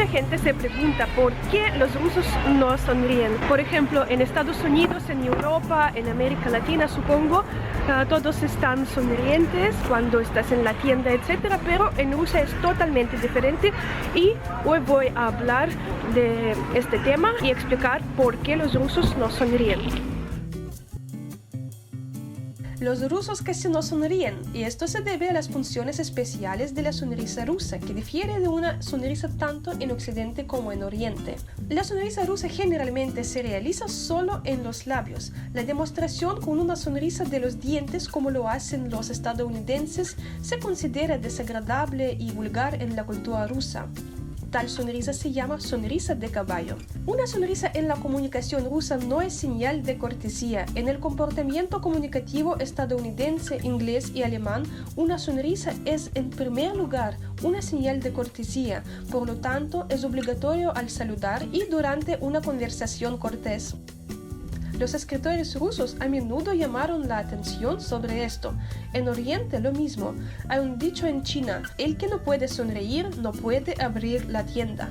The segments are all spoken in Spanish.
Mucha gente se pregunta por qué los rusos no sonríen. Por ejemplo, en Estados Unidos, en Europa, en América Latina, supongo, todos están sonrientes cuando estás en la tienda, etcétera, pero en Rusia es totalmente diferente y hoy voy a hablar de este tema y explicar por qué los rusos no sonríen. Los rusos casi no sonríen, y esto se debe a las funciones especiales de la sonrisa rusa, que difiere de una sonrisa tanto en Occidente como en Oriente. La sonrisa rusa generalmente se realiza solo en los labios. La demostración con una sonrisa de los dientes, como lo hacen los estadounidenses, se considera desagradable y vulgar en la cultura rusa. Tal sonrisa se llama sonrisa de caballo. Una sonrisa en la comunicación rusa no es señal de cortesía. En el comportamiento comunicativo estadounidense, inglés y alemán, una sonrisa es en primer lugar una señal de cortesía. Por lo tanto, es obligatorio al saludar y durante una conversación cortés. Los escritores rusos a menudo llamaron la atención sobre esto. En Oriente lo mismo. Hay un dicho en China: el que no puede sonreír no puede abrir la tienda.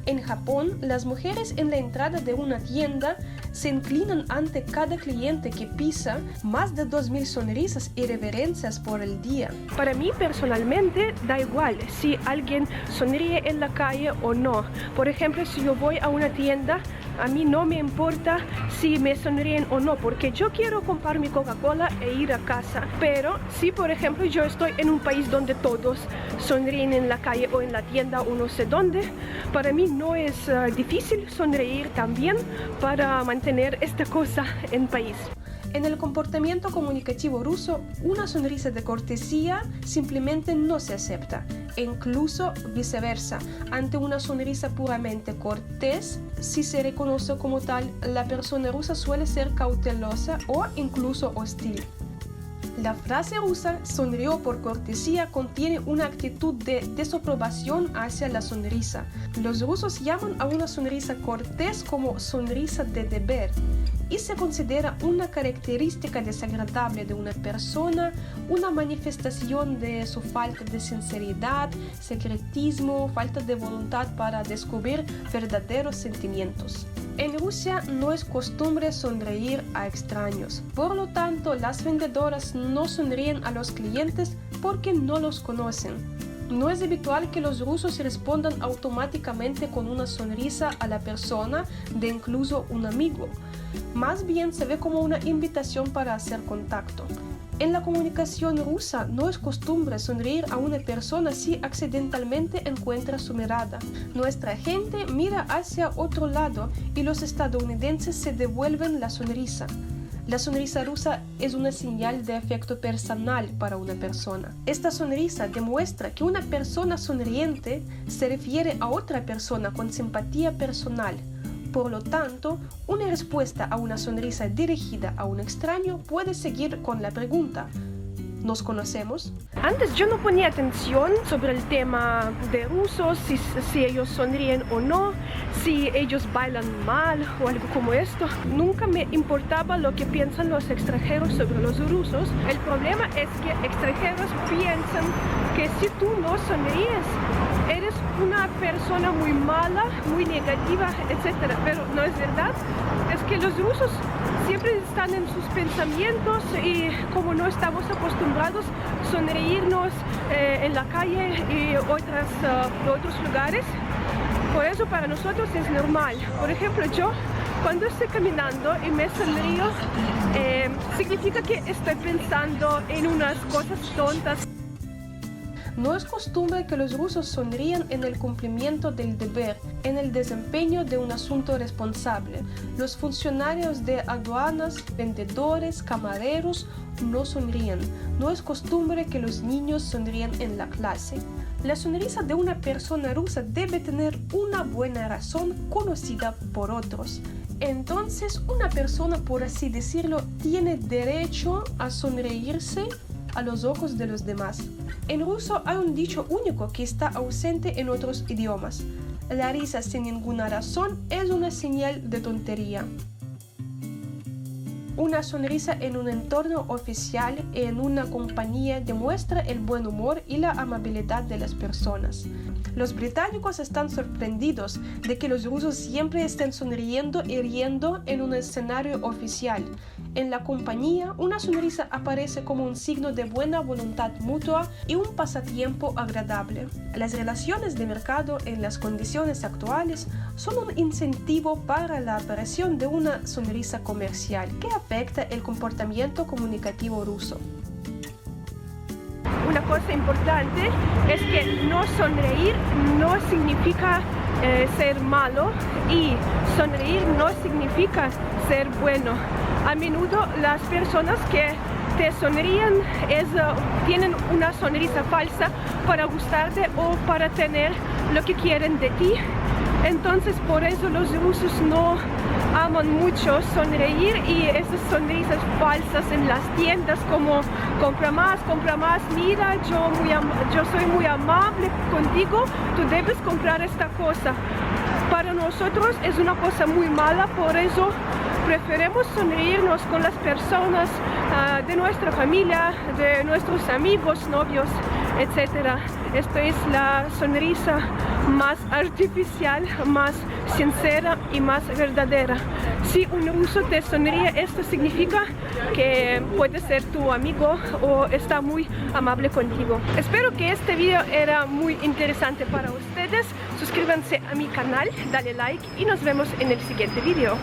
En Japón, las mujeres en la entrada de una tienda se inclinan ante cada cliente que pisa, más de 2000 sonrisas y reverencias por el día. Para mí personalmente da igual si alguien sonríe en la calle o no. Por ejemplo, si yo voy a una tienda, a mí no me importa si me sonríen o no, porque yo quiero comprar mi Coca-Cola e ir a casa. Pero si, por ejemplo, yo estoy en un país donde todos sonríen en la calle o en la tienda o no sé dónde, para mí no es difícil sonreír también para mantener esta cosa en país. En el comportamiento comunicativo ruso, una sonrisa de cortesía simplemente no se acepta, e incluso viceversa. Ante una sonrisa puramente cortés, si se reconoce como tal, la persona rusa suele ser cautelosa o incluso hostil. La frase rusa "sonrió por cortesía" contiene una actitud de desaprobación hacia la sonrisa. Los rusos llaman a una sonrisa cortés como sonrisa de deber, y se considera una característica desagradable de una persona, una manifestación de su falta de sinceridad, secretismo, falta de voluntad para descubrir verdaderos sentimientos. En Rusia no es costumbre sonreír a extraños. Por lo tanto, las vendedoras no sonríen a los clientes porque no los conocen. No es habitual que los rusos respondan automáticamente con una sonrisa a la persona de incluso un amigo. Más bien se ve como una invitación para hacer contacto. En la comunicación rusa no es costumbre sonreír a una persona si accidentalmente encuentra su mirada. Nuestra gente mira hacia otro lado y los estadounidenses se devuelven la sonrisa. La sonrisa rusa es una señal de afecto personal para una persona. Esta sonrisa demuestra que una persona sonriente se refiere a otra persona con simpatía personal. Por lo tanto, una respuesta a una sonrisa dirigida a un extraño puede seguir con la pregunta: ¿nos conocemos? Antes yo no ponía atención sobre el tema de rusos, si ellos sonríen o no, si ellos bailan mal o algo como esto. Nunca me importaba lo que piensan los extranjeros sobre los rusos. El problema es que extranjeros piensan que si tú no sonríes, eres una persona muy mala, muy negativa, etc. Pero no es verdad. Es que los rusos siempre están en sus pensamientos y como no estamos acostumbrados a sonreírnos en la calle y otros lugares, por eso para nosotros es normal. Por ejemplo, yo cuando estoy caminando y me sonrío, significa que estoy pensando en unas cosas tontas. No es costumbre que los rusos sonrían en el cumplimiento del deber, en el desempeño de un asunto responsable. Los funcionarios de aduanas, vendedores, camareros no sonríen. No es costumbre que los niños sonrían en la clase. La sonrisa de una persona rusa debe tener una buena razón conocida por otros. Entonces, una persona, por así decirlo, tiene derecho a sonreírse a los ojos de los demás. En ruso hay un dicho único que está ausente en otros idiomas: la risa sin ninguna razón es una señal de tontería. Una sonrisa en un entorno oficial y en una compañía demuestra el buen humor y la amabilidad de las personas. Los británicos están sorprendidos de que los rusos siempre estén sonriendo y riendo en un escenario oficial. En la compañía, una sonrisa aparece como un signo de buena voluntad mutua y un pasatiempo agradable. Las relaciones de mercado en las condiciones actuales son un incentivo para la aparición de una sonrisa comercial que afecta el comportamiento comunicativo ruso. Una cosa importante es que no sonreír no significa ser malo y sonreír no significa ser bueno. A menudo las personas que te sonríen tienen una sonrisa falsa para gustarte o para tener lo que quieren de ti. Entonces por eso los rusos no aman mucho sonreír y esas sonrisas falsas en las tiendas como compra más, mira, yo soy muy amable contigo, tú debes comprar esta cosa. Para nosotros es una cosa muy mala, por eso preferimos sonreírnos con las personas de nuestra familia, de nuestros amigos, novios, etc. Esto es la sonrisa más artificial, más sincera y más verdadera. Si un ruso te sonríe, esto significa que puede ser tu amigo o está muy amable contigo. Espero que este video era muy interesante para ustedes. Suscríbanse a mi canal, dale like y nos vemos en el siguiente video.